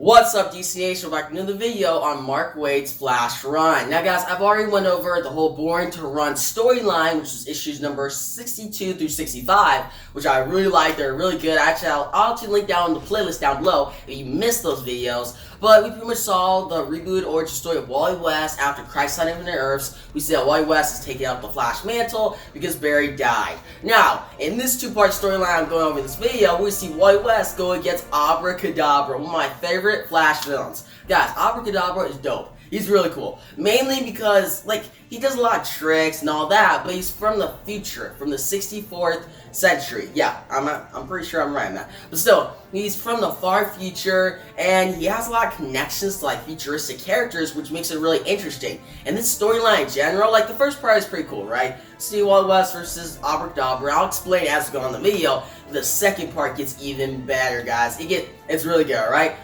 What's up, DC Nation? We're back with another video on Mark Waid's Flash Run. Now guys, I've already went over the whole Born to Run storyline, which was issues number 62 through 65, which I really like. They're really good. Actually, I'll actually link down the playlist down below if you missed those videos. But we pretty much saw the reboot origin story of Wally West after Crisis on Infinite Earths. We see that Wally West is taking out the Flash mantle because Barry died. Now, in this two-part storyline I'm going over in this video, we see Wally West go against Abra, Kadabra, one of my favorite Flash villains. Guys, Abra Kadabra is dope. He's really cool. Mainly because, he does a lot of tricks and all that, but he's from the future, from the 64th century. Yeah, I'm pretty sure I'm right on that. But still, he's from the far future, and he has a lot of connections to, futuristic characters, which makes it really interesting. And this storyline in general, the first part is pretty cool, right? See Wally West versus Abra Kadabra. I'll explain as we go on the video. The second part gets even better, guys. It's really good, alright?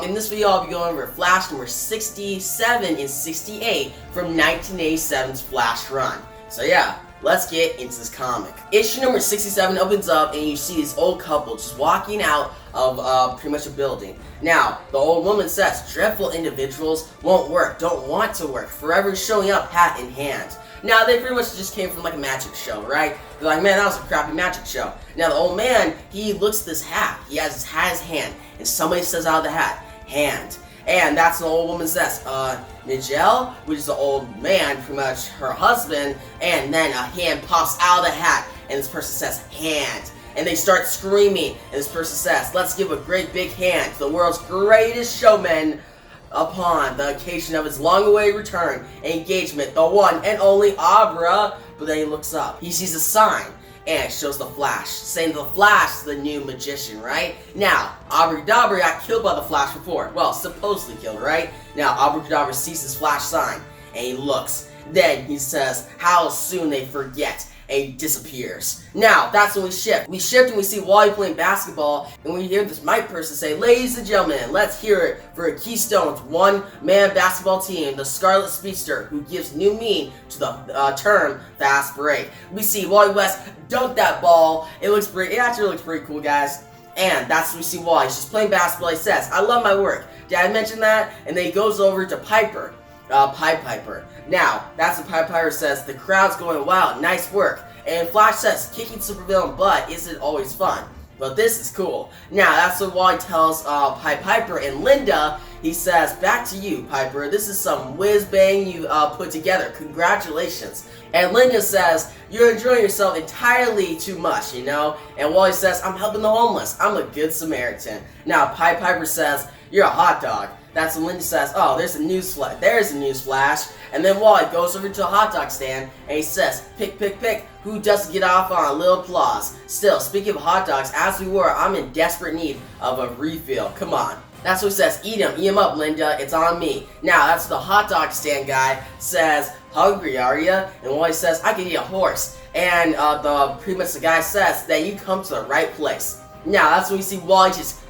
In this video, I'll be going over Flash number 67 and 68 from 1987's Flash Run. So yeah, let's get into this comic. Issue number 67 opens up and you see this old couple just walking out of pretty much a building. Now, the old woman says, dreadful individuals won't work, don't want to work, forever showing up hat in hand. Now, they pretty much just came from a magic show, right? They're like, man, that was a crappy magic show. Now, the old man, he looks at this hat. He has his hat in his hand, and somebody says out of the hat, hand. And that's when the old woman says, Nigel, which is the old man, pretty much her husband, and then a hand pops out of the hat, and this person says, hand. And they start screaming, and this person says, let's give a great big hand to the world's greatest showman, upon the occasion of his long-awaited return and engagement, the one and only Abra. But then he looks up. He sees a sign, and it shows the Flash, saying the Flash is the new magician, right? Now, Abra Kadabra got killed by the Flash before. Well, supposedly killed, right? Now, Abra Kadabra sees his Flash sign, and he looks. Then he says, how soon they forget. And he disappears. Now, that's when we shift. We shift and we see Wally playing basketball, and we hear this mic person say, ladies and gentlemen, let's hear it for a Keystone's one-man basketball team, the Scarlet Speedster, who gives new meaning to the term fast break. We see Wally West dunk that ball. It actually looks pretty cool, guys. And that's when we see Wally. He's just playing basketball. He says, I love my work. Did I mention that? And then he goes over to Piper. Pied Piper. Now, that's when Pied Piper says, the crowd's going wild, nice work. And Flash says, kicking supervillain butt isn't always fun, but this is cool. Now, that's what Wally tells Pied Piper and Linda. He says, back to you, Piper, this is some whiz-bang you put together, congratulations. And Linda says, you're enjoying yourself entirely too much, you know? And Wally says, I'm helping the homeless, I'm a good Samaritan. Now, Pied Piper says, you're a hot dog. That's when Linda says, oh, there's a news flash. And then Wally goes over to a hot dog stand and he says, pick, pick, pick. Who doesn't get off on a little applause? Still, speaking of hot dogs, as we were, I'm in desperate need of a refill. Come on. That's what he says, eat him up, Linda, it's on me. Now, that's the hot dog stand guy says, hungry, are ya? And Wally says, I could eat a horse. And pretty much the guy says that you come to the right place. Now, that's when we see Wally just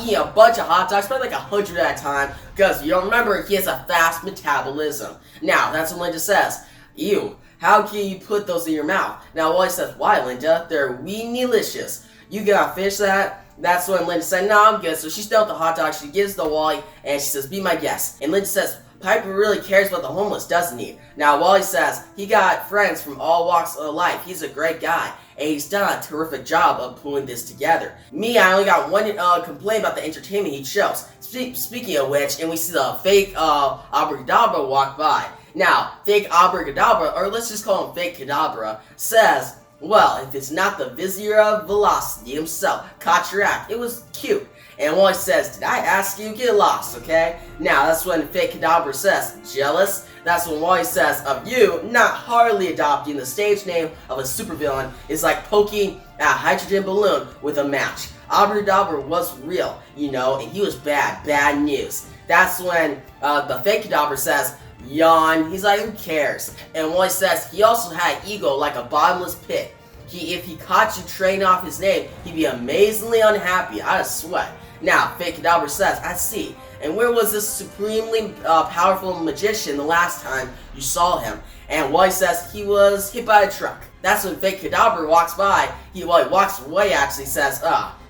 eat a bunch of hot dogs, probably 100 at a time, because you don't remember, he has a fast metabolism. Now, that's when Linda says, ew, how can you put those in your mouth? Now, Wally says, why, Linda? They're weeny-licious. You gonna finish that? That's when Linda said, no, I'm good. So she's done with the hot dog, she gives the Wally, and she says, be my guest. And Linda says, Piper really cares about the homeless, doesn't he? Now, Wally says, he got friends from all walks of life. He's a great guy, and he's done a terrific job of pulling this together. Me, I only got one complaint about the entertainment he shows. Speaking of which, and we see the fake Abra Kadabra walk by. Now, fake Abra Kadabra, or let's just call him fake Kadabra, says, well, if it's not the Vizier of Velocity himself, caught your act. It was cute. And Wally says, did I ask you? Get lost, okay? Now, that's when fake Kadabra says, jealous? That's when Wally says, of you not hardly adopting the stage name of a supervillain is like poking a hydrogen balloon with a match. Abra Kadabra was real, you know, and he was bad news. That's when the fake Kadabra says, yawn. He's like, who cares? And Wally says, he also had ego like a bottomless pit. If he caught you trading off his name, he'd be amazingly unhappy, out of sweat. Now, fake Kadabra says, I see. And where was this supremely powerful magician the last time you saw him? And Wally says he was hit by a truck. That's when fake Kadabra walks by. He walks away, actually says,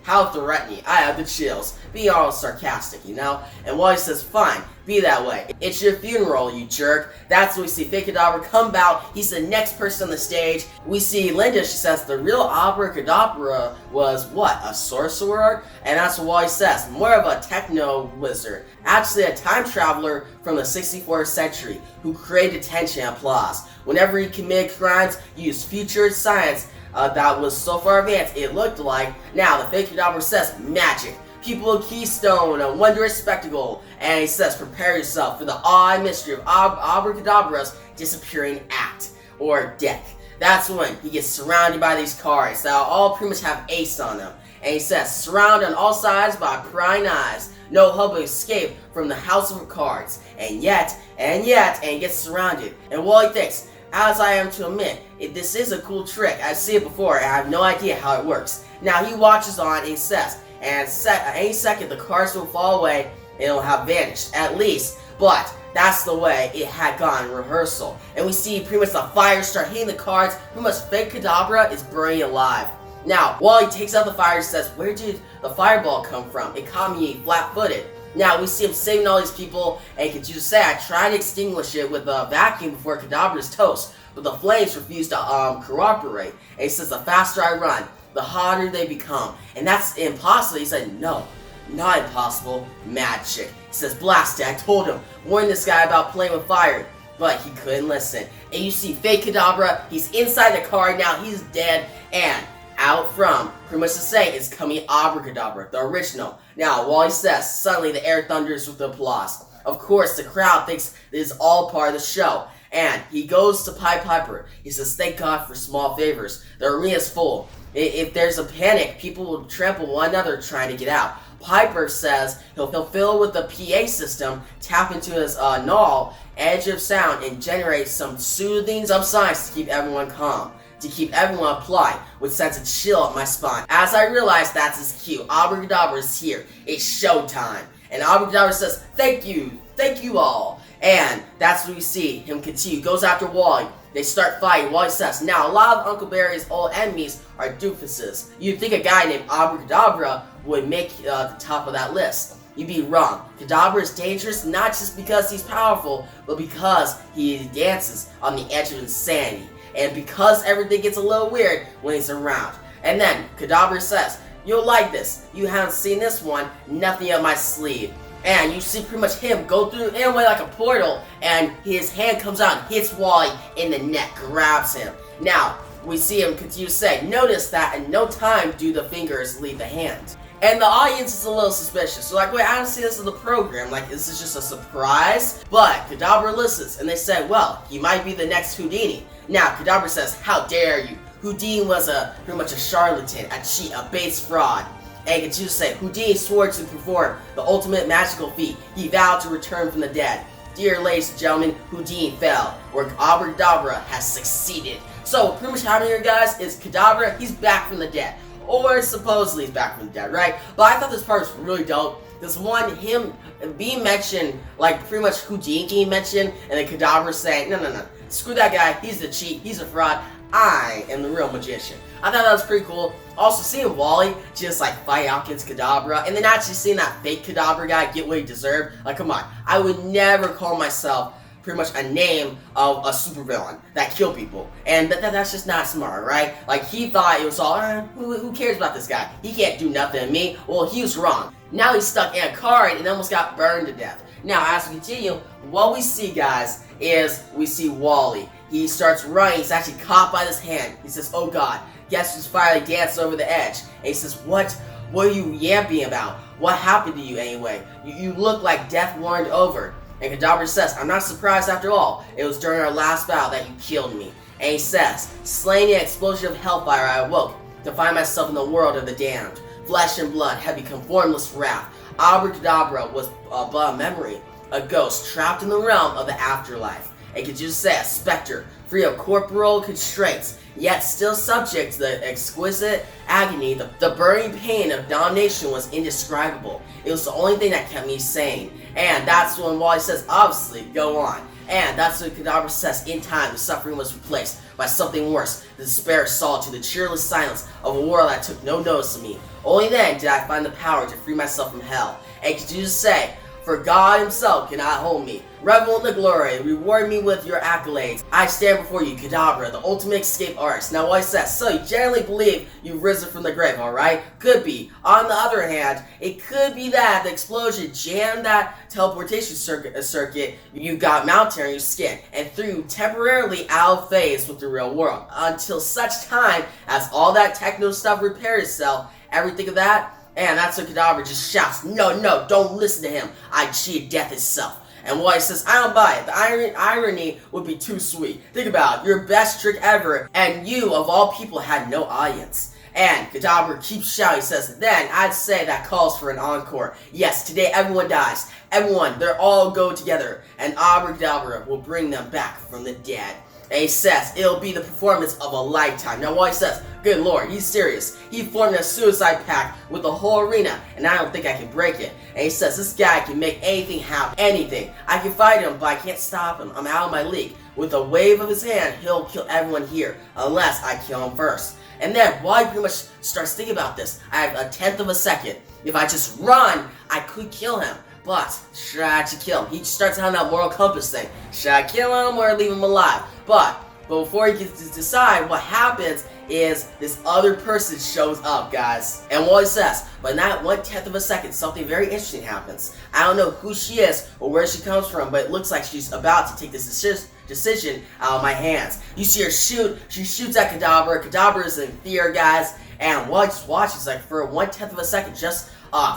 how threatening, I have the chills. being all sarcastic, And Wally says, fine, be that way. It's your funeral, you jerk. That's when we see fake Kadabra come out. He's the next person on the stage. We see Linda, she says the real Abra Kadabra was what? A sorcerer? And that's what Wally says. More of a techno wizard. Actually a time traveler from the 64th century who created attention and applause. Whenever he committed crimes, he used future science that was so far advanced it looked like. Now the fake Kadabra says magic. People of Keystone, a wondrous spectacle, and he says, prepare yourself for the awe and mystery of Abra Kadabra's disappearing act, or death. That's when he gets surrounded by these cards that all pretty much have ace on them. And he says, surrounded on all sides by prying eyes, no hope of escape from the house of cards. And yet, and he gets surrounded. And Wally thinks, as I am to admit, this is a cool trick. I've seen it before, and I have no idea how it works. Now he watches on and he says, and any second the cards will fall away and it'll have vanished, at least. But that's the way it had gone in rehearsal. And we see pretty much the fire start hitting the cards. Pretty much fake Kadabra is burning alive. Now, Wally takes out the fire and says, where did the fireball come from? It caught me flat-footed. Now, we see him saving all these people, and could you just say, I tried to extinguish it with a vacuum before Kadabra's toast, but the flames refused to cooperate. And he says, the faster I run, the hotter they become. And that's impossible. He said, no, not impossible, magic. He says, blast it, I told him, warned this guy about playing with fire, but he couldn't listen. And you see fake Kadabra, he's inside the car now, he's dead, and out from, pretty much to say, is coming Abra Kadabra, the original. Now, Wally says, suddenly the air thunders with applause. Of course, the crowd thinks this is all part of the show. And he goes to Piper. He says, thank God for small favors. The arena's full. If there's a panic, people will trample one another trying to get out. Piper says he'll fill with the PA system, tap into his null edge of sound, and generate some soothing subsonics to keep everyone calm. To keep everyone applied, which sends a chill up my spine. As I realize that's his cue, Abra Kadabra is here. It's showtime. And Abra Kadabra says, thank you all. And that's what we see him continue. Goes after Wally. They start fighting. Wally says, now a lot of Uncle Barry's old enemies are doofuses. You'd think a guy named Abra Kadabra would make the top of that list. You'd be wrong. Kadabra is dangerous not just because he's powerful, but because he dances on the edge of insanity. And because everything gets a little weird when he's around. And then Kadabra says, you'll like this. You haven't seen this one. Nothing up my sleeve. And you see pretty much him go through in a way like a portal, and his hand comes out and hits Wally in the neck, grabs him. Now, we see him continue to say, notice that in no time do the fingers leave the hand. And the audience is a little suspicious. So like, wait, I don't see this in the program. Like, is this just a surprise? But Kadabra listens, and they say, well, he might be the next Houdini. Now, Kadabra says, how dare you? Houdini was pretty much a charlatan, a cheat, a base fraud. And continues to say, Houdini swore to perform the ultimate magical feat. He vowed to return from the dead. Dear ladies and gentlemen, Houdini fell, where Abra Kadabra has succeeded. So, pretty much happening here, guys, is Kadabra, he's back from the dead. Or supposedly he's back from the dead, right? But I thought this part was really dope. This one, him being mentioned, like pretty much Houdini being mentioned, and then Kadabra saying, no, screw that guy, he's the cheat, he's a fraud, I am the real magician. I thought that was pretty cool. Also, seeing Wally just like fight out against Kadabra, and then actually seeing that fake Kadabra guy get what he deserved, like come on, I would never call myself pretty much a name of a supervillain that kill people, and that's just not smart, right? Like he thought it was all, who cares about this guy? He can't do nothing to me. Well, he was wrong. Now he's stuck in a car and almost got burned to death. Now, as we continue, what we see, guys, is we see Wally. He starts running. He's actually caught by this hand. He says, oh God, guess who's finally danced over the edge? And he says, what are you yapping about? What happened to you anyway? You look like death warned over. And Kadabra says, I'm not surprised after all. It was during our last battle that you killed me. And he says, slain in an explosion of hellfire, I awoke to find myself in the world of the damned. Flesh and blood had become formless wrath. Abra Kadabra was but a memory, a ghost trapped in the realm of the afterlife. And could just say a specter, free of corporal constraints, yet still subject to the exquisite agony. The burning pain of domination was indescribable. It was the only thing that kept me sane. And that's when Wally says, obviously, go on. And that's what Kadabra says. In time, the suffering was replaced by something worse. The despair of solitude, the cheerless silence of a world that took no notice of me. Only then did I find the power to free myself from hell. And continue to say, for God himself cannot hold me. Revel in the glory, reward me with your accolades. I stand before you, Kadabra, the ultimate escape artist. Now Wally says, so you generally believe you've risen from the grave, alright? Could be. On the other hand, it could be that the explosion jammed that teleportation circuit you got mounted on your skin and threw you temporarily out of phase with the real world. Until such time as all that techno stuff repairs itself, everything of that. And that's when Kadabra just shouts, no, don't listen to him. I cheated death itself. And Wally says, I don't buy it. The irony would be too sweet. Think about it, your best trick ever, and you, of all people, had no audience. And Kadabra keeps shouting, says, then I'd say that calls for an encore. Yes, today everyone dies. Everyone, they're all go together, and Kadabra will bring them back from the dead. And he says, it'll be the performance of a lifetime. Now Wally says, good lord, he's serious. He formed a suicide pact with the whole arena, and I don't think I can break it. And he says, this guy can make anything happen, anything. I can fight him, but I can't stop him. I'm out of my league. With a wave of his hand, he'll kill everyone here, unless I kill him first. And then Wally pretty much starts thinking about this. I have a tenth of a second. If I just run, I could kill him. But should I actually kill him? He starts having that moral compass thing. Should I kill him or leave him alive? But before he gets to decide, what happens is this other person shows up, guys. And Wally says, but in that 1/10 of a second, something very interesting happens. I don't know who she is or where she comes from, but it looks like she's about to take this decision out of my hands. You see her shoot. She shoots at Kadabra. Kadabra is in fear, guys. And Wally just watches, like, for 1/10 of a second, just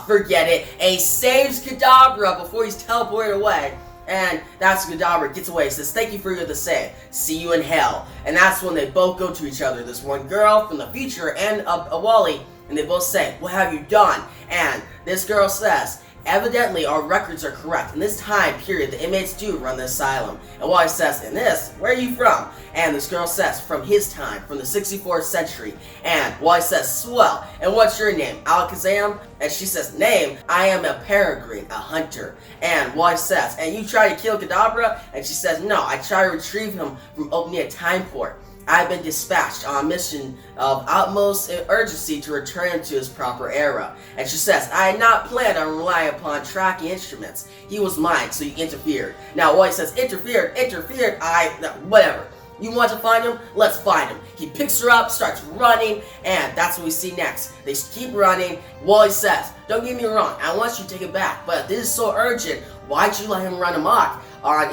forget it. And he saves Kadabra before he's teleported away. And that's when Kadabra gets away. He says, thank you for the save. See you in hell. And that's when they both go to each other. This one girl from the future and a Wally. And they both say, what have you done? And this girl says, evidently our records are correct. In this time period, the inmates do run the asylum. And Wally says, in this, where are you from? And this girl says, from his time, from the 64th century. And Wally says, swell. And what's your name? Alakazam? And she says, name? I am a peregrine, a hunter. And Wally says, and you try to kill Kadabra? And she says, no, I try to retrieve him from opening a time port. I've been dispatched on a mission of utmost urgency to return him to his proper era. And she says, I had not planned on relying upon tracking instruments. He was mine, so you interfered. Now Wally says, interfered, whatever. You want to find him? Let's find him. He picks her up, starts running, and that's what we see next. They keep running. Wally says, don't get me wrong, I want you to take it back, but this is so urgent. Why'd you let him run amok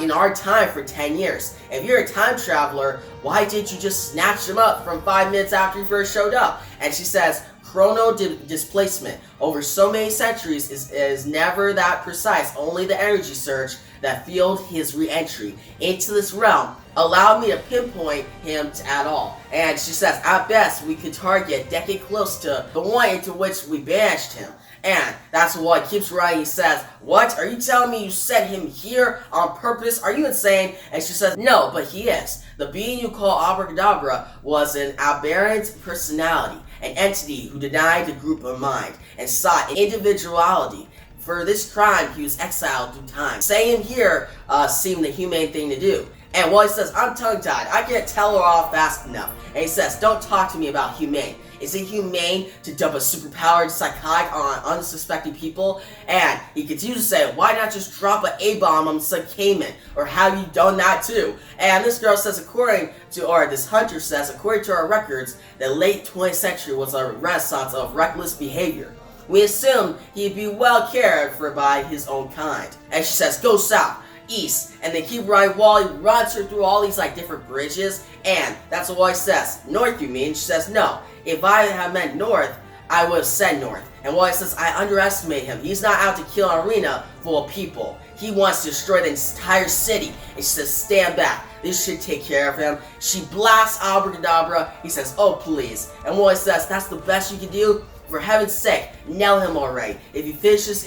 in our time for 10 years? If you're a time traveler, why didn't you just snatch him up from 5 minutes after he first showed up? And she says, chrono displacement over so many centuries is never that precise. Only the energy surge that fueled his re-entry into this realm allowed me to pinpoint him at all. And she says, at best, we could target a decade close to the one into which we banished him. And that's why he keeps writing. He says, what? Are you telling me you sent him here on purpose? Are you insane? And she says, no, but he is. The being you call Kadabra was an aberrant personality, an entity who denied the group of mind and sought individuality. For this crime, he was exiled through time. Saying him here seemed the humane thing to do. And Wally says, I'm tongue-tied. I can't tell her off fast enough. And he says, don't talk to me about humane. Is it humane to dump a superpowered psychotic on unsuspecting people? And he continues to say, why not just drop an A-bomb on some Cayman? Or have you done that too? And this girl says, this hunter says, according to our records, the late 20th century was a renaissance of reckless behavior. We assume he'd be well cared for by his own kind. And she says, go south, east, and they keep running. Wally runs her through all these different bridges, and that's what Wally says. North, you mean? She says, no. If I had meant north, I would have said north. And Wally says, I underestimate him. He's not out to kill an arena full of people. He wants to destroy the entire city. And she says, stand back. This should take care of him. She blasts Kadabra. He says, oh, please. And Wally says, that's the best you can do? For heaven's sake, nail him already. If he finishes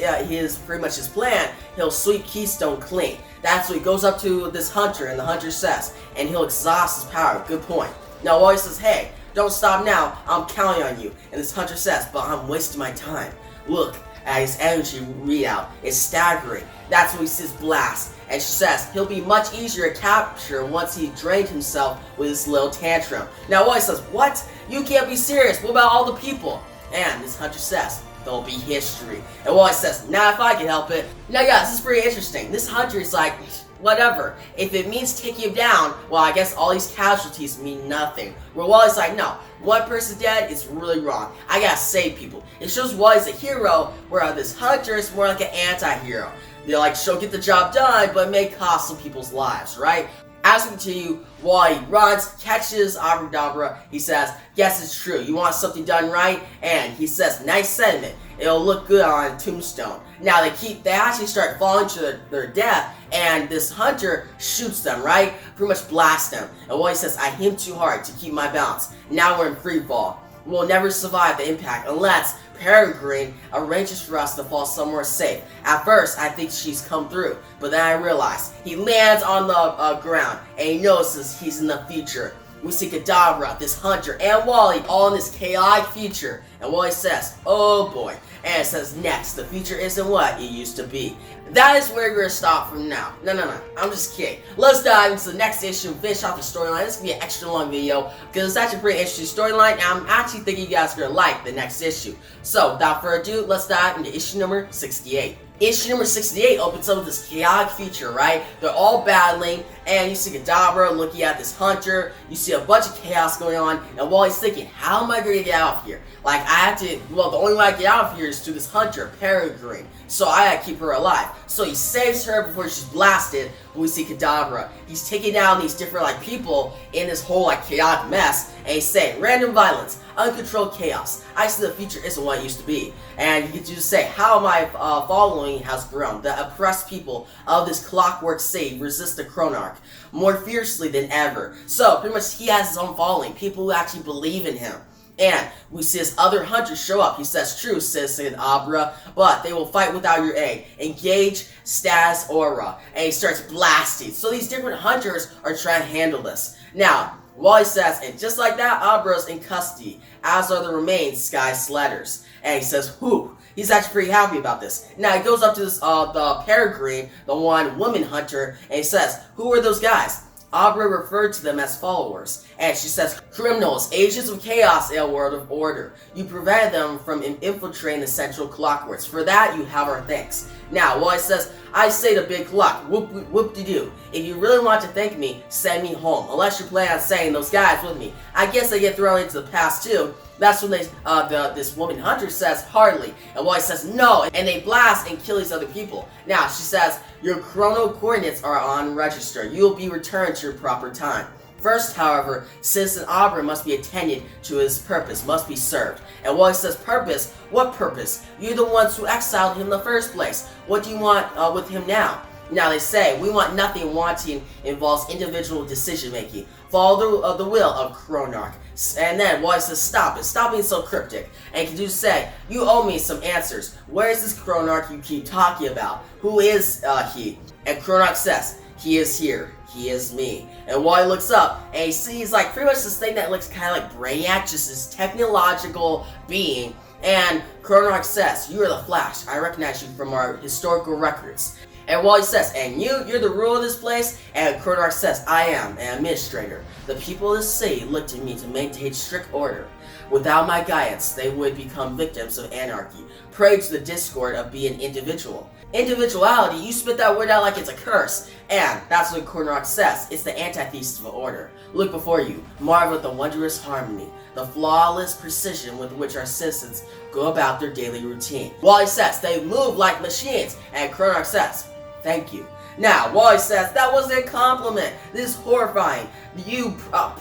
pretty much his plan, he'll sweep Keystone clean. That's what he goes up to this hunter, and the hunter says, and he'll exhaust his power. Good point. Now Wally says, hey, don't stop now. I'm counting on you. And this hunter says, but I'm wasting my time. Look, His energy readout is staggering. That's when he sees Blast, and she says he'll be much easier to capture once he drained himself with his little tantrum. Now Wally says, "What? You can't be serious. What about all the people?" And this hunter says, "There'll be history." And Wally says, "Nah, if I can help it." Now guys, this is pretty interesting. This hunter is like, whatever. If it means taking him down, well, I guess all these casualties mean nothing. Where Wally's like, no, one person dead is really wrong. I gotta save people. It shows Wally's a hero, where this hunter is more like an anti-hero. They like, she'll get the job done, but it may cost some people's lives, right? As we continue, Wally runs, catches Abra. He says, "Yes, it's true. You want something done right?" And he says, "Nice sentiment. It'll look good on a tombstone." Now they actually start falling to their death, and this hunter shoots them, right? Pretty much blasts them. And Wally says, "I hit too hard to keep my balance. Now we're in free fall. We'll never survive the impact unless Peregrine arranges for us to fall somewhere safe. At first, I think she's come through, but then I realize." He lands on the ground, and he notices he's in the future. We see Kadabra, this hunter, and Wally all in this chaotic future. And Wally says, "Oh boy." And it says, "Next, the future isn't what it used to be." That is where we're going to stop from now. No, I'm just kidding. Let's dive into the next issue and finish off the storyline. This is going to be an extra long video because it's actually a pretty interesting storyline, and I'm actually thinking you guys are going to like the next issue. So, without further ado, let's dive into issue number 68. Issue number 68 opens up with this chaotic future, right? They're all battling, and you see Kadabra looking at this hunter. You see a bunch of chaos going on, and Wally's thinking, how am I going to get out of here? Like, I have to, well, the only way I get out of here is through this hunter, Peregrine. So I gotta keep her alive. So he saves her before she's blasted. We see Kadabra. He's taking down these different, like, people in this whole, like, chaotic mess, and he's saying, "Random violence, uncontrolled chaos. I see the future isn't what it used to be." And he gets to say, "How my following has grown. The oppressed people of this clockwork city resist the Chronarch more fiercely than ever." So pretty much he has his own following, people who actually believe in him. And we see his other hunters show up. He says, "True, citizen Abra, but they will fight without your aid. Engage Stas Aura." And he starts blasting. So these different hunters are trying to handle this. Now, Wally says, and just like that, Abra's in custody, as are the remains Sky Sledders. And he says, "Whew." He's actually pretty happy about this. Now he goes up to this, the Peregrine, the one woman hunter, and he says, "Who are those guys?" Abra referred to them as followers, and she says, "Criminals, agents of chaos in a world of order. You prevented them from infiltrating the central clockworks. For that, you have our thanks." Now, Wally says, "I say to Big Clock, whoop-de-doo. If you really want to thank me, send me home. Unless you plan on sending those guys with me. I guess they get thrown into the past too." That's when this woman hunter says, "Hardly." And Wally says, "No," and they blast and kill these other people. Now, she says, "Your chrono coordinates are on register. You will be returned to your proper time. First, however, Citizen Abra must be attended to. His purpose must be served." And Wally says, "Purpose? What purpose? You're the ones who exiled him in the first place. What do you want with him now?" Now they say, "We want nothing. Wanting involves individual decision making. Follow the will of Chronarch." And then Wally says, "Stop it. Stop being so cryptic." And Kadu say, "You owe me some answers. Where is this Chronarch you keep talking about? Who is he?" And Chronarch says, "He is here. He is me." And Wally looks up and he sees like pretty much this thing that looks kind of like Brainiac, just this technological being. And Chronarch says, "You are the Flash. I recognize you from our historical records." And Wally says, "And you're the ruler of this place?" And Chronarch says, "I am an administrator. The people of this city look to me to maintain strict order. Without my guidance, they would become victims of anarchy, prey to the discord of being individual." Individuality, you spit that word out like it's a curse. And that's what Chronarch says. It's the antithesis of order. Look before you. Marvel at the wondrous harmony, the flawless precision with which our citizens go about their daily routine. Wally says, "They move like machines." And Chronarch says, "Thank you." Now, Wally says, "That wasn't a compliment. This is horrifying. You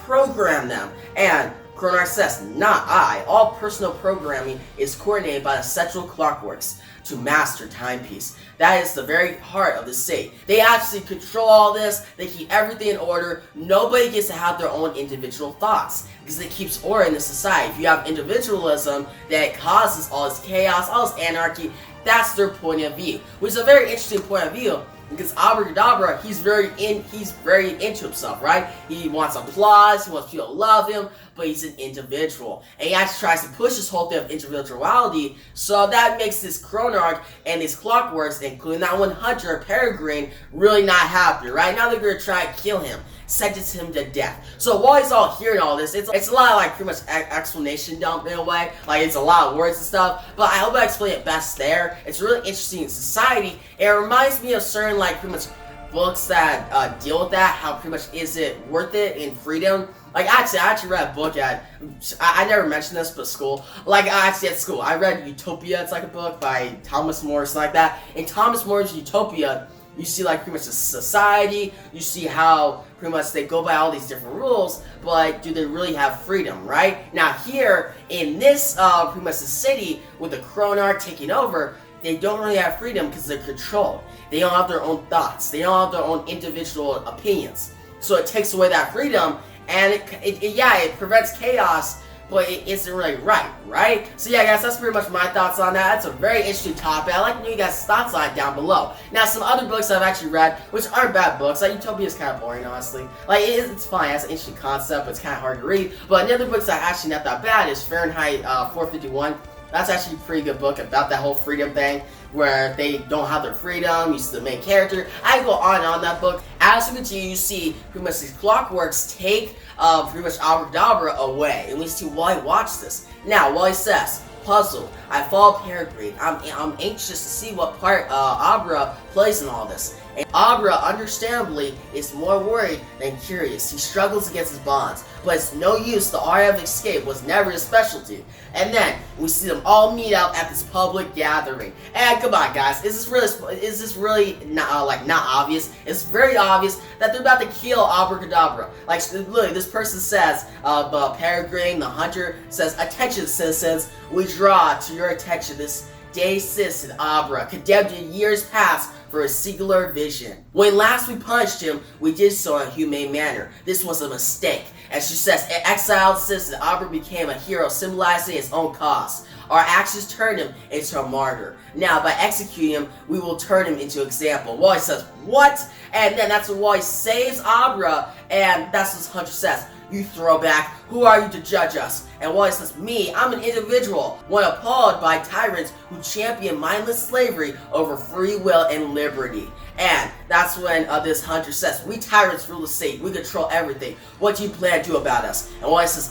programmed them." And Chronarch says, "Not I. All personal programming is coordinated by the central clockworks to master timepiece. That is the very heart of the state. They actually control all this. They keep everything in order. Nobody gets to have their own individual thoughts because it keeps order in the society. If you have individualism that causes all this chaos, all this anarchy, that's their point of view, which is a very interesting point of view Because Abra Kadabra, he's very into himself, right? He wants applause, he wants people to love him, but he's an individual. And he actually tries to push this whole thing of individuality, so that makes this Chronarch and these Clockworks, including that one hunter, Peregrine, really not happy, right? Now they're gonna try and kill him, sentence him to death. So while he's all hearing all this, it's a lot of like pretty much explanation dump in a way. Like it's a lot of words and stuff, but I hope I explain it best there. It's really interesting in society. It reminds me of certain like pretty much books that deal with that. How pretty much is it worth it in freedom? Like I actually read a book I never mentioned this, but school. Like actually at school, I read Utopia. It's like a book by Thomas More, something like that. In Thomas More's Utopia, you see like pretty much the society, you see how pretty much they go by all these different rules, but like, do they really have freedom, right? Now here, in this pretty much the city, with the Chronarch taking over, they don't really have freedom because they're controlled. They don't have their own thoughts, they don't have their own individual opinions. So it takes away that freedom, and it prevents chaos, but it isn't really right? So yeah, guys, that's pretty much my thoughts on that. That's a very interesting topic. I'd like to know you guys' thoughts on it down below. Now, some other books I've actually read, which aren't bad books, like Utopia is kind of boring, honestly. Like, it's fine, it's an interesting concept, but it's kind of hard to read. But another book that's actually not that bad is Fahrenheit 451. That's actually a pretty good book about that whole freedom thing, where they don't have their freedom, you see the main character. I go on and on that book. As we continue, you see pretty much these Clockworks take pretty much Kadabra away, and we see Wally watch this. Now, Wally says, puzzled, I follow Peregrine. I'm anxious to see what part Abra plays in all this. And Abra, understandably, is more worried than curious. He struggles against his bonds, but it's no use. The art of escape was never his specialty. And then we see them all meet up at this public gathering. And come on, guys, is this really not not obvious? It's very obvious that they're about to kill Abra Kadabra. Like literally, this person says, Peregrine, the hunter, says, "Attention, citizens, we draw to your attention this dazed citizen Abra, condemned to years past for a singular vision. When last we punished him, we did so in a humane manner. This was a mistake." And she says, "An exiled citizen, Abra became a hero, symbolizing his own cause. Our actions turned him into a martyr. Now, by executing him, we will turn him into example." Wally says, "What?" And then that's when Wally saves Abra, and that's what Hunter says. "You throwback, who are you to judge us?" And Wally says, "Me, I'm an individual, one appalled by tyrants who champion mindless slavery over free will and liberty." And that's when this hunter says, "We tyrants rule the state, we control everything. What do you plan to do about us?" And Wally says,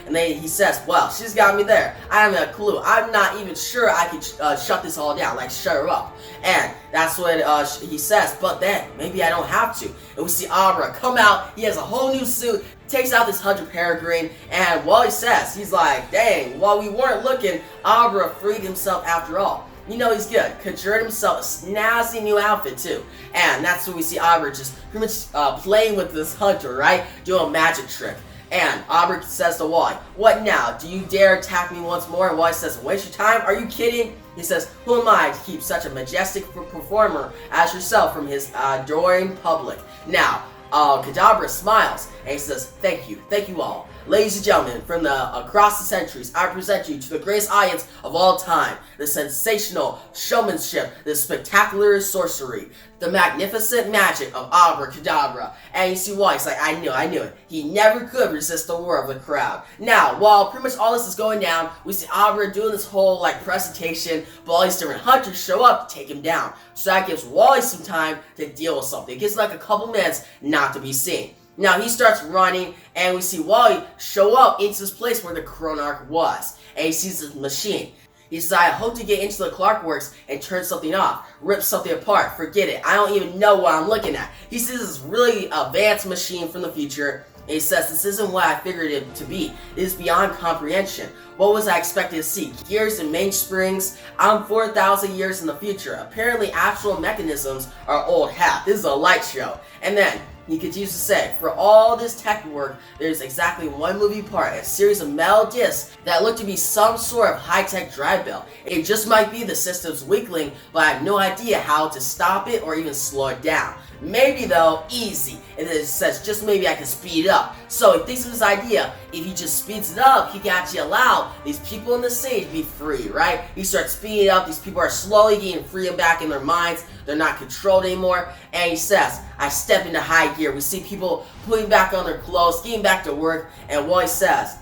and then he says, "Well, she's got me there. I haven't a clue. I'm not even sure I can shut this all down, like shut her up." And that's when he says, "But then, maybe I don't have to." And we see Abra come out, he has a whole new suit, takes out this hunter Peregrine, and Wally says, he's like, "Dang, while we weren't looking, Abra freed himself after all." You know he's good. Conjured himself a snazzy new outfit too. And that's when we see Abra just pretty much playing with this hunter, right? Doing a magic trick. And Abra says to Wally, "What now? Do you dare attack me once more?" And Wally says, "Waste your time? Are you kidding?" He says, "Who am I to keep such a majestic performer as yourself from his adoring public?" Now, Kadabra smiles and he says, thank you all. Ladies and gentlemen, from across the centuries, I present you to the greatest audience of all time, the sensational showmanship, the spectacular sorcery, the magnificent magic of Abra Kadabra. And you see why, he's like, I knew it. He never could resist the roar of the crowd. Now, while pretty much all this is going down, we see Abra doing this whole presentation, but all these different hunters show up to take him down. So that gives Wally some time to deal with something. It gives a couple minutes not to be seen. Now he starts running, and we see Wally show up into this place where the Chronarch was, and he sees this machine. He says, "I hope to get into the Clockworks and turn something off, rip something apart, forget it, I don't even know what I'm looking at." He sees this really advanced machine from the future, and he says, "This isn't what I figured it to be. It is beyond comprehension. What was I expected to see? Gears and mainsprings? I'm 4,000 years in the future. Apparently actual mechanisms are old hat. This is a light show." And then he continues to say, "For all this tech work, there's exactly one moving part, a series of metal discs that look to be some sort of high-tech drive bell. It just might be the system's weakling, but I have no idea how to stop it or even slow it down. Maybe though, easy. And then it says just maybe I can speed it up. So he thinks of his idea. If he just speeds it up, he can actually allow these people in the city to be free, right? He starts speeding it up. These people are slowly getting freedom back in their minds. They're not controlled anymore. And he says, I step into high gear. We see people putting back on their clothes, getting back to work. And Wally says,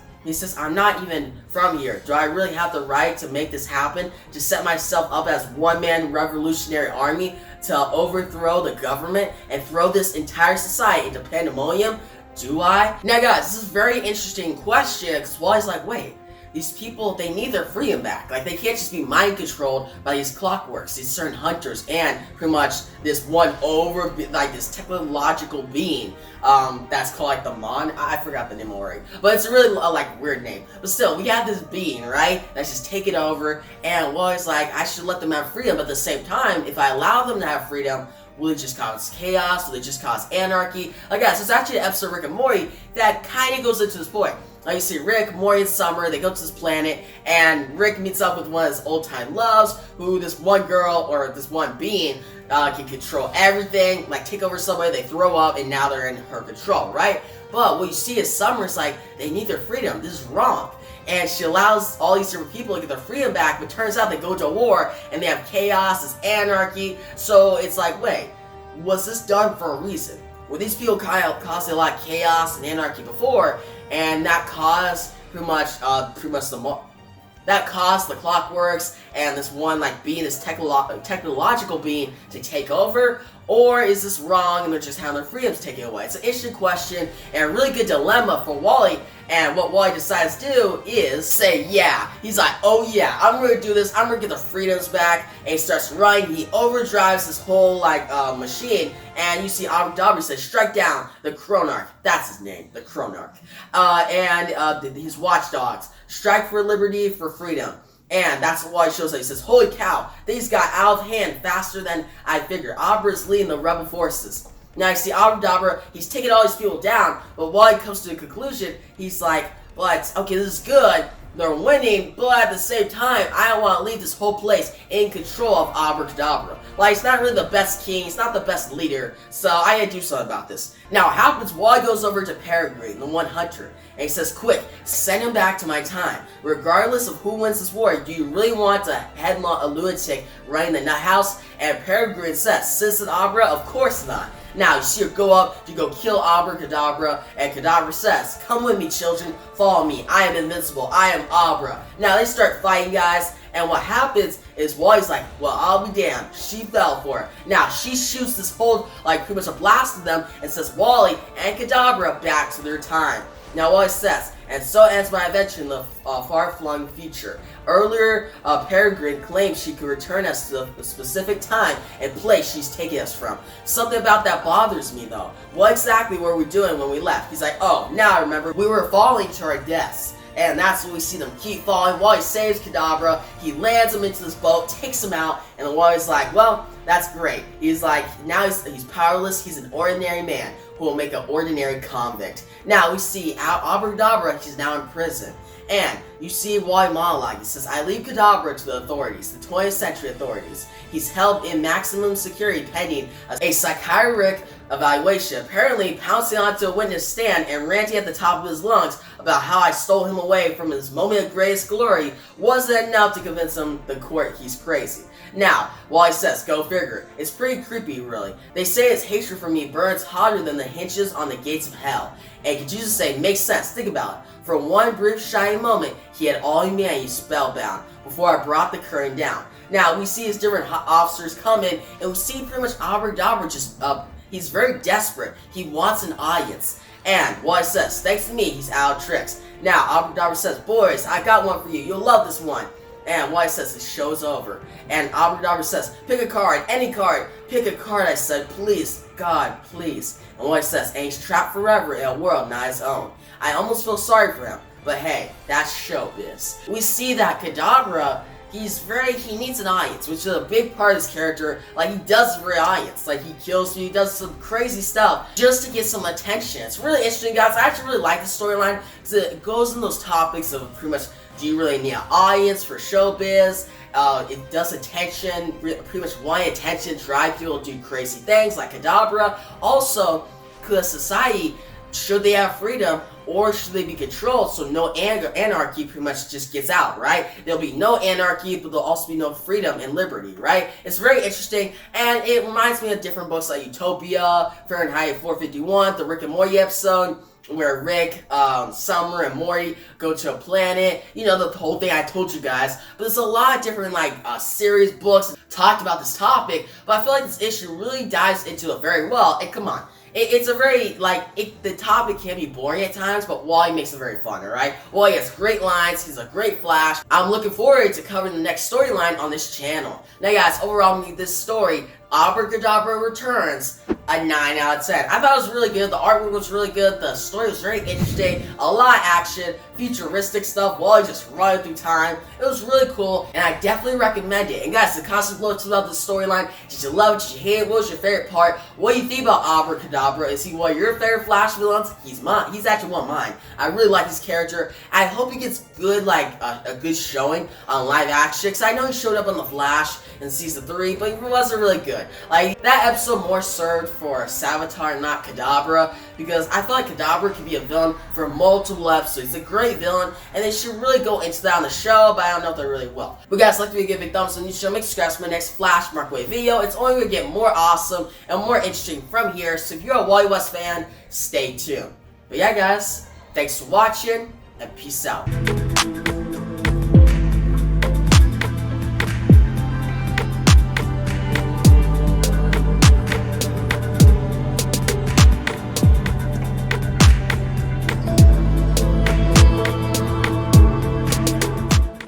I'm not even from here. Do I really have the right to make this happen? To set myself up as one-man revolutionary army to overthrow the government and throw this entire society into pandemonium? Do I? Now guys, this is a very interesting question because Wally's like, wait, these people, they need their freedom back. Like, they can't just be mind controlled by these clockworks, these certain hunters, and pretty much this one this technological being that's called like the Mon. I forgot the name already, but it's a really weird name. But still, we have this being, right, that's just taking over, and Wally's like, I should let them have freedom, but at the same time, if I allow them to have freedom, will it just cause chaos? Will it just cause anarchy? Like, guys, it's actually an episode of Rick and Morty that kind of goes into this point. Like, you see Rick, Morty, and Summer, they go to this planet, and Rick meets up with one of his old-time loves, who this one girl, or this one being, can control everything, like take over somebody, they throw up, and now they're in her control, right? But what you see is Summer's like, they need their freedom, this is wrong. And she allows all these different people to get their freedom back, but turns out they go to war, and they have chaos, it's anarchy, so it's like, wait, was this done for a reason? Were these people kind of causing a lot of chaos and anarchy before, and that caused that caused the clockworks and this one being this technological being to take over? Or is this wrong and they're just having their freedoms taken away? It's an interesting question and a really good dilemma for Wally, and what Wally decides to do is say yeah. He's like, oh yeah, I'm gonna do this, I'm gonna get the freedoms back, and he starts running, he overdrives this whole machine, and you see Abra says, strike down the Chronarch, that's his name, the Chronarch, and his watchdogs, strike for liberty, for freedom. And that's why he shows up. He says, holy cow, these got out of hand faster than I figured. Abra's leading the rebel forces. Now you see Kadabra, he's taking all these people down, but while he comes to the conclusion, he's like, but, okay, this is good, they're winning, but at the same time, I don't want to leave this whole place in control of Kadabra. Like, he's not really the best king, he's not the best leader, so I gotta do something about this. Now, what happens, Wally goes over to Peregrine, the one hunter, and he says, quick, send him back to my time. Regardless of who wins this war, do you really want a headlong, a lunatic running the nut house? And Peregrine says, Citizen Abra, of course not. Now, you see her go up to go kill Kadabra, and Kadabra says, come with me, children, follow me, I am invincible, I am Abra. Now, they start fighting, guys, and what happens is Wally's like, well, I'll be damned, she fell for it. Now, she shoots this whole, pretty much a blast of them, and says Wally and Kadabra back to their time. Now, Wally says, and so ends my adventure in the far-flung future. Earlier, Peregrine claimed she could return us to the specific time and place she's taking us from. Something about that bothers me, though. What exactly were we doing when we left? He's like, oh, now I remember. We were falling to our deaths. And that's when we see them keep falling. Wally saves Kadabra, he lands him into this boat, takes him out, and Wally's like, well, that's great. He's like, now he's powerless, he's an ordinary man who will make an ordinary convict. Now we see Kadabra, he's now in prison. And you see Wally monologue. He says, I leave Kadabra to the authorities, the 20th century authorities. He's held in maximum security pending a psychiatric evaluation, apparently pouncing onto a witness stand and ranting at the top of his lungs about how I stole him away from his moment of greatest glory wasn't enough to convince the court he's crazy. Now, Wally says, go figure. It's pretty creepy, really. They say his hatred for me burns hotter than the hinges on the gates of hell. And could you just say, makes sense, think about it. For one brief shining moment, he had all humanity spellbound before I brought the curtain down. Now, we see his different officers come in, and we see pretty much Kadabra just he's very desperate. He wants an audience. And Wally says, thanks to me, he's out of tricks. Now, Kadabra says, boys, I got one for you. You'll love this one. And Wally says, the show's over. And Kadabra says, pick a card, any card. Pick a card, I said, please, God, please. And Wally says, and he's trapped forever in a world not his own. I almost feel sorry for him, but hey, that's showbiz. We see that Kadabra, he needs an audience, which is a big part of his character. Like, he does it for an audience. Like, he kills you, he does some crazy stuff just to get some attention. It's really interesting, guys. I actually really like the storyline because it goes in those topics of pretty much, do you really need an audience for showbiz? It does attention, pretty much wanting attention, drive people to do crazy things like Kadabra. Also, could society, should they have freedom or should they be controlled so no anarchy pretty much just gets out, right? There'll be no anarchy, but there'll also be no freedom and liberty, right? It's very interesting, and it reminds me of different books like Utopia, Fahrenheit 451, the Rick and Morty episode, where Rick, Summer, and Morty go to a planet. You know, the whole thing I told you guys. But there's a lot of different, series, books talked about this topic, but I feel like this issue really dives into it very well. And come on. It's a very, the topic can be boring at times, but Wally makes it very fun, alright? Wally has great lines, he's a great Flash. I'm looking forward to covering the next storyline on this channel. Now guys, overall, this story, Abra Kadabra returns, a 9 out of 10. I thought it was really good, the artwork was really good, the story was very interesting, a lot of action, futuristic stuff, Wally just running through time. It was really cool, and I definitely recommend it. And guys, the comments below about the storyline. Did you love it? Did you hate it? What was your favorite part? What do you think about Abra Kadabra? Is he one of your favorite Flash villains? He's mine. He's actually one of mine. I really like his character. I hope he gets good, a good showing on live action, because I know he showed up on The Flash in season 3, but he wasn't really good. That episode more served for Savitar, not Kadabra, because I feel like Kadabra could be a villain for multiple episodes. He's a great villain, and they should really go into that on the show, but I don't know if they really will. But guys, like to give a big thumbs up on the show, make sure to subscribe to my next Flash Markway video. It's only going to get more awesome and more interesting from here, so if you're a Wally West fan, stay tuned. But yeah guys, thanks for watching, and peace out.